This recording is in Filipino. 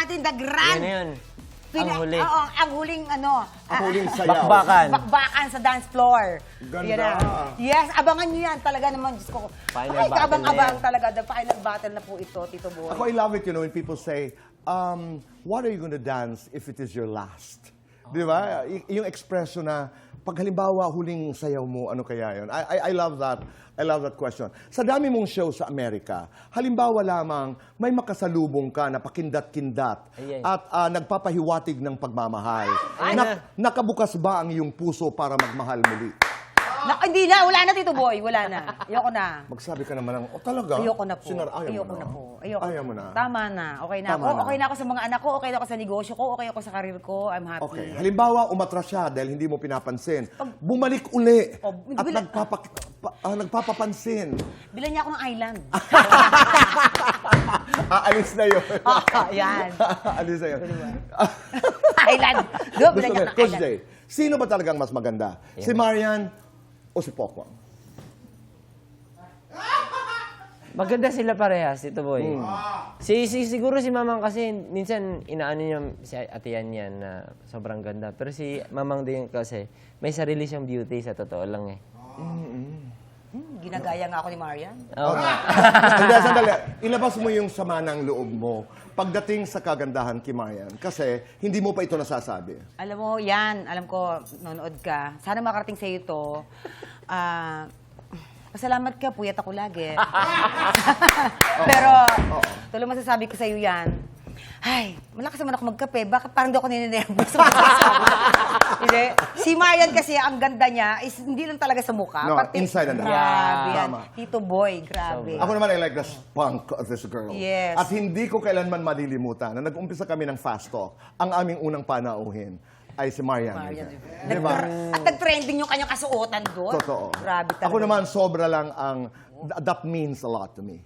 natin, the grand. Yan na yun. Ang huli. Oo, ang huling ano. Ang huling sayaw. Bakbakan. Bakbakan sa dance floor. Ganda. Yan na. Yes, abangan nyo yan. Talaga naman, Diyos ko. Final Ay, battle kabang-abang na yan. talaga. The final battle na po ito, Tito Boy. Ako, I love it, when people say, what are you gonna dance if it is your last? Di ba? Yung expression na, pag halimbawa huling sayaw mo, ano kaya yun? I love that. I love that question. Sa dami mong show sa Amerika, halimbawa lamang may makasalubong ka na pakindat-kindat Ay. at nagpapahiwatig ng pagmamahal. Ay. Nakabukas ba ang iyong puso para magmahal muli? Hindi na, wala na, Tito Boy. Wala na. Ayoko na. Magsabi ka naman ng, talaga? Ayoko na po. Ayaw Ayoko mo na na. po. Ayoko. Ayaw mo na. Tama na. Okay na Tama ako. na. Okay na ako sa mga anak ko. Okay na ako sa negosyo ko. Okay ako sa karir ko. I'm happy. Okay. Halimbawa, umatras siya dahil hindi mo pinapansin. Bumalik uli Oh, at bila- nagpapapansin. Bilan niya ako ng island. Aalis na yun. Yan. Alis na yun. Island. Go, bilan Gusto niya ko, ng Coach island. Jay, sino ba talagang mas maganda? Si Marian o si Pokwang? Maganda sila parehas, Tito Boy. Siguro si Mamang kasi, minsan inaano niya si Ate Yan yan na sobrang ganda. Pero si Mamang din kasi, may sarili siyang beauty sa totoo lang eh. Ginagaya nga ako ni Marian. Oo nga. Hindi, sandali. Ilabas mo yung sama ng loob mo pagdating sa kagandahan kay Marian. Kasi hindi mo pa ito nasasabi. Alam mo, yan. Alam ko, nanonood ka. Sana makarating sa'yo ito. Pasalamat ka, puyat ako lagi. Pero, tuloy masasabi ko sa'yo yan. Ay, malakas naman ako magkape. Bakit parang di ako nininervous? Hindi. Si Marian kasi, ang ganda niya is hindi lang talaga sa mukha. No, pati- inside and out. Grabe yan. Tama. Tito Boy, grabe. Ako naman, I like the spunk of this girl. Yes. At hindi ko kailanman malilimutan na nag-umpisa kami ng fast talk. Ang aming unang panauhin ay si Marian. Marian. Di ba? At nag-trending yung kanyang kasuotan doon. Totoo. Grabe talaga. Ako naman, sobra lang ang... That means a lot to me.